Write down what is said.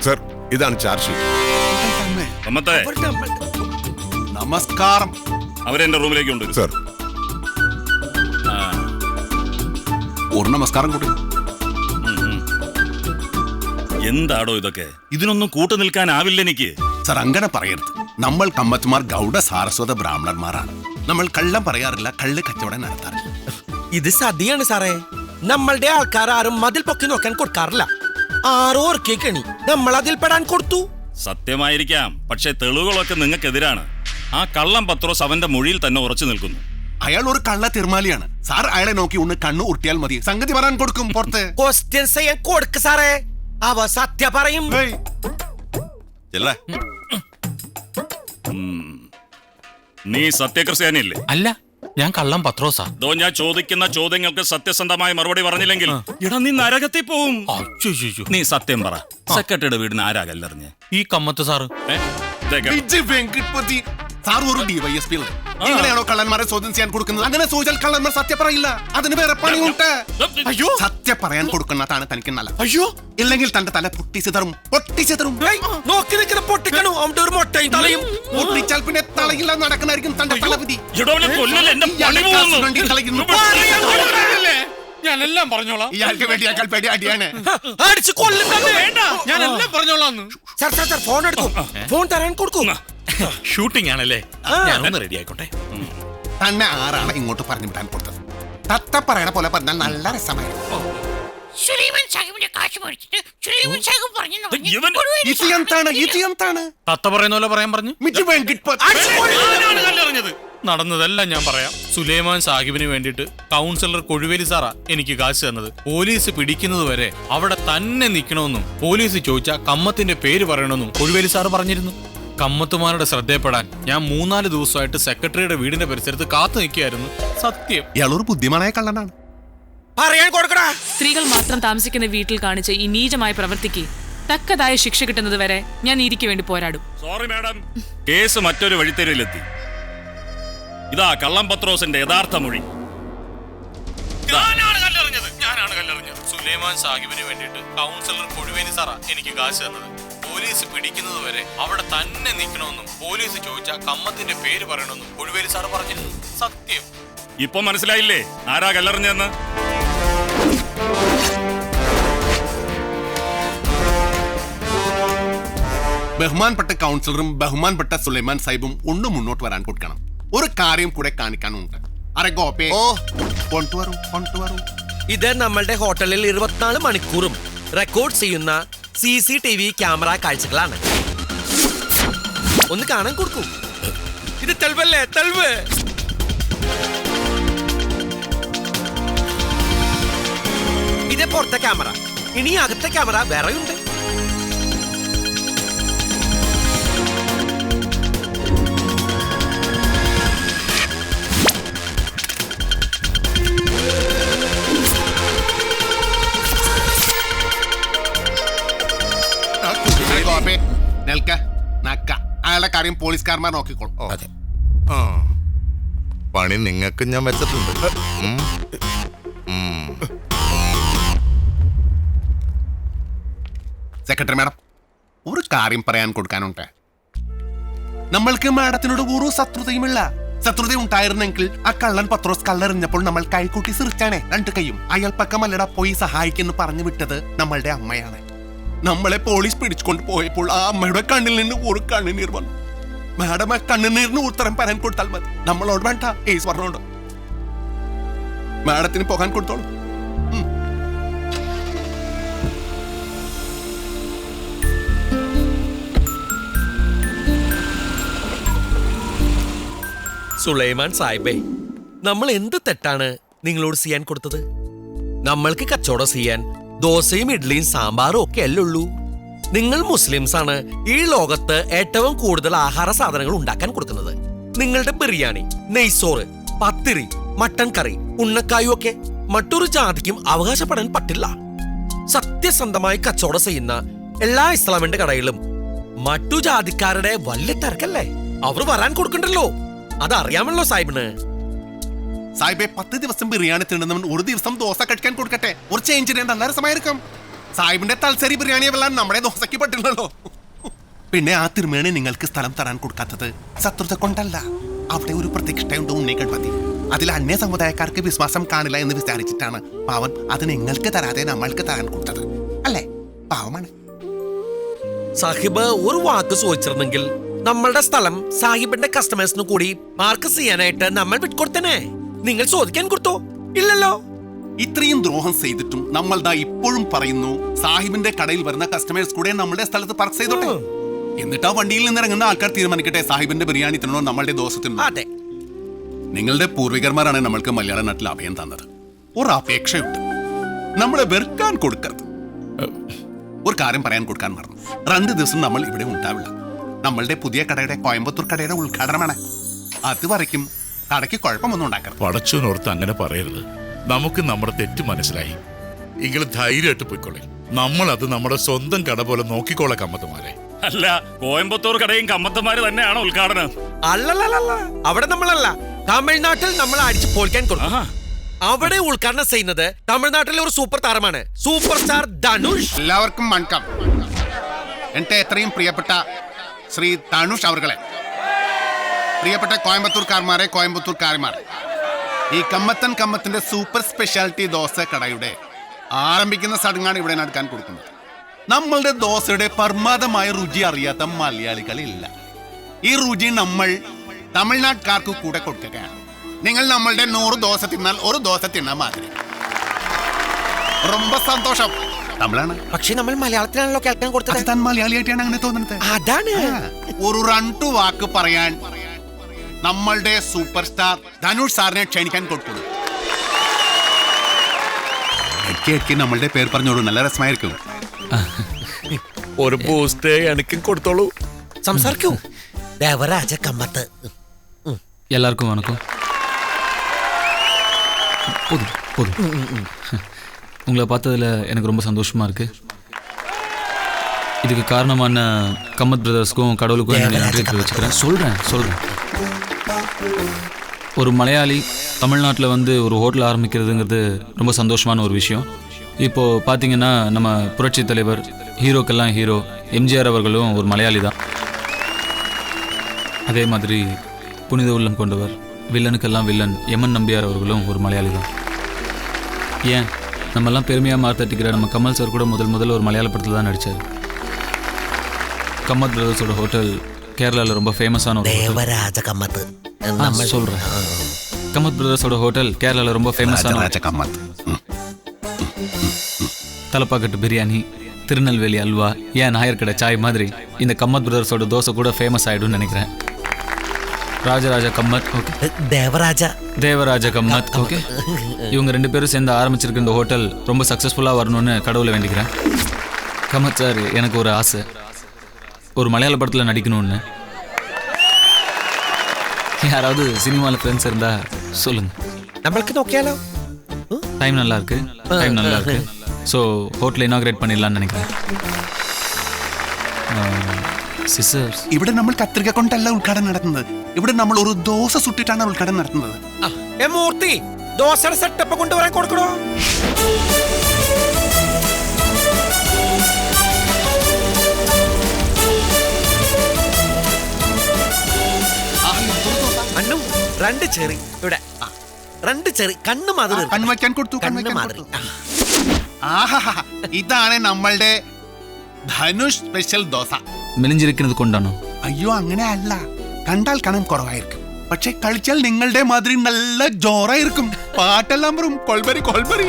Sir, ഇതാണ് charge sheet. നമസ്കാരം. അവരെന്റെ റൂമിലേക്ക് കൊണ്ടുവരും. സർ, ഒരു നമസ്കാരം കൂട്ടി. എന്താടോ ഇതൊക്കെ? ഇതിനൊന്നും കൂട്ടു നിൽക്കാനാവില്ല എനിക്ക്. സർ, അങ്ങനെ പറയരുത്. നമ്മൾ കമ്മത്തുമാർ ഗൗഡ സാരസ്വത ബ്രാഹ്മണന്മാരാണ്. നമ്മൾ കള്ളം പറയാറില്ല, കള്ള് കച്ചവടം നടത്താറില്ല. ഇത് സതിയാണ് സാറേ. നമ്മളുടെ ആൾക്കാർ ആരും മതിൽ പൊക്കി നോക്കാൻ കൊടുക്കാറില്ല. ആരോ ഓർക്കേക്കണി നമ്മൾ അതിൽ പെടാൻ കൊടുത്തു. സത്യമായിരിക്കാം, പക്ഷെ തെളിവുകളൊക്കെ നിങ്ങൾക്കെതിരാണ്. ആ കള്ളം പത്രോസ് അവന്റെ മൊഴിയിൽ തന്നെ ഉറച്ചു നിൽക്കുന്നു. അയാൾ ഒരു കള്ള തിരുമാലിയാണ് സാർ. അയാളെ നോക്കി ഒന്ന് കണ്ണു ഉരുട്ടിയാൽ മതി, സംഗതി പറയാൻ കൊടുക്കും പുറത്ത്. ക്വസ്റ്റ്യൻസ് ചെയ്യാൻ കൊടുക്ക സാറേ. അവ സത്യ പറയും. നീ സത്യക്രിസ്ത്യാനിയല്ലേ? അല്ല, ഞാൻ കള്ളം പത്രോസാ. ഇതോ ഞാൻ ചോദിക്കുന്ന ചോദ്യങ്ങൾക്ക് സത്യസന്ധമായ മറുപടി പറഞ്ഞില്ലെങ്കിൽ ഇടാ നീ നരകത്തിൽ പോവും. നീ സത്യം പറ, സെക്രട്ടറിയുടെ വീടിന് ആരാ കല്ലെറിഞ്ഞ്? ഈ കമ്മത്ത് സാറ്. വെങ്കിട്പതി സാർ ഒരു ഡിവൈഎസ്പി ആണ്. നിങ്ങളെയാണോ കള്ളന്മാരെ ചോദ്യം ചെയ്യാൻ കൊടുക്കുന്നത്? അങ്ങനെ ചോദിച്ചാൽ കള്ളന്മാർ സത്യം പറയില്ല. അതിന് വേറെ പണിയുണ്ട്. അയ്യോ, സത്യം പറയാൻ കൊടുക്കുന്നതാണ് തനിക്ക് നല്ല. അയ്യോ, ഇല്ലെങ്കിൽ തന്റെ തല പൊട്ടിച്ചെതറും. നോക്കി നിൽക്കുന്ന പൊട്ടിക്കണു. അവന്റെ ഒരു മൊട്ടയും തലയും പൊട്ടിച്ചാൽ പിന്നെ തലയില്ല നടക്കണായിരിക്കും തന്റെ തലവിധി. ഞാനെല്ലാം പറഞ്ഞോളാം. ഇയാൾക്ക് വേണ്ടിയാൽ പേടി അടിയാണ്. അടിച്ച് കൊല്ലുന്ന. ഞാനെല്ലാം പറഞ്ഞോളാം. സാർ സാർ സാർ, ഫോൺ എടുക്കും. ഫോൺ തരാൻ കൊടുക്കും. ഷൂട്ടിംഗ് ആണല്ലേ? ഞാനൊന്ന് റെഡി ആയിക്കോട്ടെ. തന്നെ ആരാണ് ഇങ്ങോട്ട് പറഞ്ഞു വിടാൻ കൊടുത്തത്? തത്ത പറയണ പോലെ പറഞ്ഞാൽ നല്ല രസമായിരുന്നു. തത്ത പറയുന്ന പോലെ പറയാൻ പറഞ്ഞു. നടന്നതെല്ലാം ഞാൻ പറയാം. സുലൈമാൻ സാഹിബിന് വേണ്ടിയിട്ട് കൗൺസിലർ കൊഴുവേലി സാറാ എനിക്ക് കാശ് തന്നത്. പോലീസ് പിടിക്കുന്നത് വരെ അവിടെ തന്നെ നിൽക്കണമെന്നും പോലീസ് ചോദിച്ചാൽ കമ്മത്തിന്റെ പേര് പറയണമെന്നും കൊഴുവേലി സാറ് പറഞ്ഞിരുന്നു. കമ്മത്തുമാരുടെ ശ്രദ്ധയപ്പെടാൻ ഞാൻ 3-4 ദിവസമായിട്ട് സെക്രട്ടറിയുടെ വീടിന്റെ പരിസരത്ത് കാത്തു നിൽക്കുകയായിരുന്നു. സത്യം, ഇയാളൊരു ബുദ്ധിമാനായ കള്ളനാണ്. പറയാൻ കൊടുക്കടാ. സ്ത്രീകൾ മാത്രം താമസിക്കുന്ന വീട്ടിൽ കാണിച്ച ഈ നീചമായ പ്രവൃത്തിക്ക് തക്കതായ ശിക്ഷ കിട്ടുന്നത് വരെ ഞാൻ നീതിക്ക് വേണ്ടി പോരാടും. സോറി മാഡം, കേസ് മറ്റൊരു വഴിത്തിരിവിലെത്തി. ഇതാ കള്ളം പത്രോസിന്റെ യഥാർത്ഥ മൊഴി. ഞാനാണ് കല്ലെറിഞ്ഞത്. സുലൈമാൻ സാഹിബിന് വേണ്ടിയിട്ട് കൗൺസിലർ കൊഴുവേലി സാറാ എനിക്ക് കാശ് തന്നത്. പോലീസ് പിടിക്കുന്നത് വരെ അവിടെ തന്നെ നിൽക്കണമെന്നും പോലീസ് ചോദിച്ചാൽ കമ്മത്തിന്റെ പേര് പറയണമെന്നും കൊഴുവേലി സാറ് പറഞ്ഞിരുന്നു. സത്യം. ഇപ്പൊ മനസ്സിലായില്ലേ ആരാ കല്ലെറിഞ്ഞെന്ന്? ബഹുമാൻപ്പെട്ട കൗൺസിലറും ബഹുമാൻപ്പെട്ട സുലൈമാൻ സാഹിബും ഒന്ന് മുന്നോട്ട് വരാൻ കൊടുക്കണം. ഒരു കാര്യം കൂടെ കാണിക്കാനുണ്ട്. കൊണ്ടുവരൂ. ഇത് നമ്മളുടെ ഹോട്ടലിൽ 24 മണിക്കൂറും റെക്കോർഡ് ചെയ്യുന്ന CCTV ക്യാമറ കാഴ്ചകളാണ്. ഒന്ന് കാണാൻ കൊടുക്കൂ. ഇത് തെളിവല്ലേ? തെളിവ്. ഇത് പുറത്തെ ക്യാമറ. ഇനി അകത്തെ ക്യാമറ വേറെയുണ്ട്. അയാളുടെ കാര്യം പോലീസുകാരന്മാർ നോക്കിക്കോളും. പണി നിങ്ങൾക്ക് ഞാൻ വെച്ചിട്ടുണ്ട്. സെക്രട്ടറി മാഡം, ഒരു കാര്യം പറയാൻ കൊടുക്കാനുണ്ട്. നമ്മൾക്ക് മാഡത്തിനോട് ഒരു ശത്രുതയുമില്ല. ശത്രുത ഉണ്ടായിരുന്നെങ്കിൽ ആ കള്ളൻ പത്രോസ് കല്ലെറിഞ്ഞപ്പോൾ നമ്മൾ കൈകൂട്ടി സിറിച്ചാണേ 2 കൈയും. അയാൾപ്പക്കമല്ലട പോയി സഹായിക്കെന്ന് പറഞ്ഞു വിട്ടത് നമ്മളുടെ അമ്മയാണ്. നമ്മളെ പോലീസ് പിടിച്ചുകൊണ്ട് പോയപ്പോൾ ആ അമ്മയുടെ കണ്ണിൽ നിന്ന് ഒരു കണ്ണുനീർ വന്നു. മാഡം ആ കണ്ണുനീരിന് ഉത്തരം പറയാൻ കൊടുത്താൽ മതി. നമ്മളോട് വേണ്ട ഏസ് പറഞ്ഞോണ്ട് മാഡത്തിന് പോകാൻ കൊടുത്തോളൂ. സുലൈമാൻ സാഹിബേ, നമ്മൾ എന്ത് തെറ്റാണ് നിങ്ങളോട് ചെയ്യാൻ കൊടുത്തത്? നമ്മൾക്ക് കച്ചവടം ചെയ്യാൻ ദോശയും ഇഡ്ലിയും സാമ്പാറും ഒക്കെ അല്ലേ ഉള്ളൂ. നിങ്ങൾ മുസ്ലിംസ് ആണ് ഈ ലോകത്ത് ഏറ്റവും കൂടുതൽ ആഹാര സാധനങ്ങൾ ഉണ്ടാക്കാൻ കൊടുക്കുന്നത്. നിങ്ങളുടെ ബിരിയാണി, നെയ്സോറ്, പത്തിരി, മട്ടൻ കറി, ഉണ്ണക്കായും ഒക്കെ മറ്റൊരു ജാതിക്കും അവകാശപ്പെടാൻ പറ്റില്ല. സത്യസന്ധമായി കച്ചവടം ചെയ്യുന്ന എല്ലാ ഇസ്ലാമിന്റെ കടയിലും മറ്റു ജാതിക്കാരുടെ വലിയ തിരക്കല്ലേ. അവർ വരാൻ കൊടുക്കണ്ടല്ലോ. അതറിയാമല്ലോ സാഹിബിന്. സാഹിബെ, 10 ദിവസം ബിരിയാണി തിന്നുന്നവൻ ഒരു ദിവസം ദോശ കഴിക്കാൻ കൊടുക്കട്ടെ. ഒരു ചേഞ്ച് നല്ല രസമായിരിക്കും. സാഹിബിന്റെ തൽസരി ബിരിയാണി വെള്ളം നമ്മുടെ ദോശയ്ക്ക് പറ്റില്ലല്ലോ. പിന്നെ ആ തിരുമേനി നിങ്ങൾക്ക് സ്ഥലം തരാൻ കൊടുക്കാത്തത് ശത്രുത കൊണ്ടല്ല. അവിടെ ഒരു പ്രതിഷ്ഠയുണ്ട് ഉണ്ണി ഗണപതി. അതിൽ അന്യ സമുദായക്കാർക്ക് വിശ്വാസം കാണില്ല എന്ന് വിചാരിച്ചിട്ടാണ് പാവൻ അത് നിങ്ങൾക്ക് തരാതെ നമ്മൾക്ക് തരാൻ കൊടുത്തത്. അല്ലേ? പാവമാണ്. സാഹിബ് ഒരു വാക്ക് ചോദിച്ചിരുന്നെങ്കിൽ നമ്മളുടെ സ്ഥലം സാഹിബിന്റെ കസ്റ്റമേഴ്സിന് കൂടി മാർക്ക് ചെയ്യാനായിട്ട് നമ്മൾ വിട്ടുകൊടുത്തനെ. നിങ്ങൾ ചോദിക്കാൻ കൊടുത്തോ? ഇല്ലല്ലോ. ഇത്രയും ദ്രോഹം ചെയ്തിട്ടും നമ്മൾ ദാ ഇപ്പോഴും പറയുന്നു സാഹിബിന്റെ കടയിൽ വരുന്ന കസ്റ്റമേഴ്സ് കൂടെ നമ്മുടെ സ്ഥലത്ത് പാർക്ക് ചെയ്തോട്ടെ. എന്നിട്ട് ആ വണ്ടിയിൽ നിന്ന് ഇറങ്ങുന്ന ആൾക്കാർ തീരുമാനിക്കട്ടെ സാഹിബിന്റെ ബിരിയാണി തിന്നണോ നമ്മളുടെ ദോശ തിന്നണോ. അതെ, നിങ്ങളുടെ പൂർവികന്മാരാണ് നമ്മൾക്ക് മലയാള നാട്ടിൽ അഭയം തന്നത്. ഒരു അപേക്ഷയുണ്ട്, നമ്മളെ വെറുക്കാൻ കൊടുക്കരുത്. ഒരു കാര്യം പറയാൻ കൊടുക്കാൻ മറന്നു. 2 ദിവസം നമ്മൾ ഇവിടെ ഉണ്ടാവില്ല. നമ്മളുടെ പുതിയ കടയുടെ കോയമ്പത്തൂർ കടയുടെ ഉദ്ഘാടനമാണ്. അതുവരയ്ക്കും കടയ്ക്ക് കുഴപ്പമൊന്നും ഉണ്ടാക്കരുത്. പടച്ചോനോർത്ത് അങ്ങനെ പറയരുത്. നമുക്ക് നമ്മുടെ തെറ്റ് മനസ്സിലായി. എങ്കിലും ധൈര്യമായിട്ട് പോയിക്കോളെ. നമ്മളത് നമ്മുടെ സ്വന്തം കട പോലെ നോക്കിക്കോളെ കമ്മത്തുമാരെ. അല്ല, കോയമ്പത്തൂർ കടയും കമ്മത്തന്മാര് തന്നെയാണോ ഉദ്ഘാടനം? അല്ലല്ല, അവിടെ നമ്മളല്ല. തമിഴ്നാട്ടിൽ നമ്മൾ അടിച്ചു പൊളിക്കാൻ കൊടുക്കും. അവിടെ ഉദ്ഘാടനം ചെയ്യുന്നത് തമിഴ്നാട്ടിലെ ഒരു സൂപ്പർ താരമാണ്, സൂപ്പർ സ്റ്റാർ ധനുഷ്. എല്ലാവർക്കും വണക്കം. എന്റെ എത്രയും പ്രിയപ്പെട്ട ശ്രീ ധനുഷ് അവർകളെ, പ്രിയപ്പെട്ട കോയമ്പത്തൂർക്കാർമാരെ, കോയമ്പത്തൂർക്കാരിമാർ, ഈ കമ്മത്തിന്റെ സൂപ്പർ സ്പെഷ്യാലിറ്റി ദോശ കടയുടെ ആരംഭിക്കുന്ന ചടങ്ങാണ് ഇവിടെ നടക്കാൻ കൊടുക്കുന്നത്. നമ്മളുടെ ദോശയുടെ പരമാതമായ രുചി അറിയാത്ത മലയാളികളില്ല. ഈ രുചി നമ്മൾ തമിഴ്നാട്ടുകാർക്ക് കൂടെ കൊടുക്കുകയാണ്. നിങ്ങൾ നമ്മളുടെ 100 ദോശ തിന്നാൽ ഒരു ദോശ തിന്നാ മാതിരി. ரொம்ப സന്തോഷം. തമിഴാണ്, പക്ഷെ നമ്മൾ മലയാളത്തിലാണല്ലോ കേൾക്കാൻ കൊടുത്തത്. താൻ മലയാളിയായിട്ടാണ് അങ്ങനെ തോന്നുന്നത്. അതാണ്. ഒരു 2 വാക്ക് പറയാൻ നമ്മളുടെ സൂപ്പർ സ്റ്റാർ ധനുഷ് സാറിനെ ക്ഷണിക്കാൻ കൊടുക്കുന്നു. എനിക്ക് നമ്മളുടെ പേര് പറഞ്ഞോളൂ, നല്ല രസമായിരിക്കും. ഒരു ബൂസ്റ്റ് എനിക്കും കൊടുത്തോളൂ. സംസാരിക്കൂ. ദേവരാജ കമ്മത്ത്. எல்லாருக்கும் வணக்கம். போதும் போதும். உங்களை பார்த்ததில் எனக்கு ரொம்ப சந்தோஷமாக இருக்குது. இதுக்கு காரணமான கம்மத் பிரதர்ஸ்க்கும் கடவுளுக்கும் என்னுடைய நன்றி தெரிவிச்சுக்கிறேன். சொல்கிறேன். ஒரு மலையாளி தமிழ்நாட்டில் வந்து ஒரு ஹோட்டல் ஆரம்பிக்கிறதுங்கிறது ரொம்ப சந்தோஷமான ஒரு விஷயம். இப்போது பார்த்தீங்கன்னா நம்ம புரட்சி தலைவர், ஹீரோக்கெல்லாம் ஹீரோ எம்ஜிஆர் அவர்களும் ஒரு மலையாளி தான். அதே மாதிரி புனித உள்ளம் கொண்டவர், வில்லனுக்கெல்லாம் வில்லன் எம்என் நம்பியார் அவர்களும் ஒரு மலையாளி தான். ஏன் நம்மெல்லாம் பெருமையாக மாற்றட்டிக்கிற நம்ம கமல் சார் கூட முதல்ல ஒரு மலையாள படத்தில் தான் நடித்தார். கம்மத் பிரதர்ஸோட ஹோட்டல் கேரளாவில் ரொம்ப ஃபேமஸான ஒரு ദേവരാജ കമ്മത്ത്. சொல்கிறேன். கம்மத் பிரதர்ஸோட ஹோட்டல் கேரளாவில் ரொம்ப ஃபேமஸான தலப்பாக்கட்டு பிரியாணி, திருநெல்வேலி அல்வா, ஏன் நாயர்கடை சாய் மாதிரி இந்த கம்மத் பிரதர்ஸோட தோசை கூட ஃபேமஸ் ஆகிடும்னு நினைக்கிறேன். ராஜராஜ கம்மத், ஓகே. தேவராஜ கம்மத், ஓகே. இவங்க 2 பேரும் சேர்ந்து ஆரம்பிச்சிருக்க இந்த ஹோட்டல் ரொம்ப சக்ஸஸ்ஃபுல்லாக வரணும்னு கடவுளை வேண்டிக்கிறேன். கம்மத் சார், எனக்கு ஒரு ஆசை, ஒரு மலையாள படத்தில் நடிக்கணும்னு. யாராவது சினிமாவில் ஃப்ரெண்ட்ஸ் இருந்தால் சொல்லுங்கள். നമ്മൾക്ക് നോക്കിയാലോ? டைம் நல்லா இருக்கு. ஸோ ஹோட்டலை இனாகிரேட் பண்ணிடலான்னு நினைக்கிறேன். സിസ്റ്റേഴ്സ്, ഇവിടെ നമ്മൾ കത്രിക കൊണ്ടല്ല ഉദ്ഘാടനം നടത്തുന്നത്. ഇവിടെ നമ്മൾ ഒരു ദോശ സുട്ടിട്ടാണ് ഉദ്ഘാടനം നടത്തുന്നത്. മൂർത്തി, ദോശയുടെ സെറ്റപ്പ് കൊണ്ടുവരാൻ കൊടുക്കണോ? അണ്ണു 2 ചെറി ഇവിടെ, 2 ചെറി കണ്ണ് മാതിരി. കൺവയ്ക്കാൻ കൊടുത്തു. ആഹാ, ഇതാണ് നമ്മളുടെ ധനുഷ് സ്പെഷ്യൽ ദോശ. മെലിഞ്ചിരിക്കുന്നത് കൊണ്ടാണോ? അയ്യോ, അങ്ങനെ അല്ല. കണ്ടാൽ കണം കുറവായിരിക്കും, പക്ഷെ കളിച്ചാൽ നിങ്ങളുടെ മാതിരി നല്ല ജോറായിരിക്കും. പാട്ടെല്ലാം വരും. കൊൾബരി കൊൾബരി.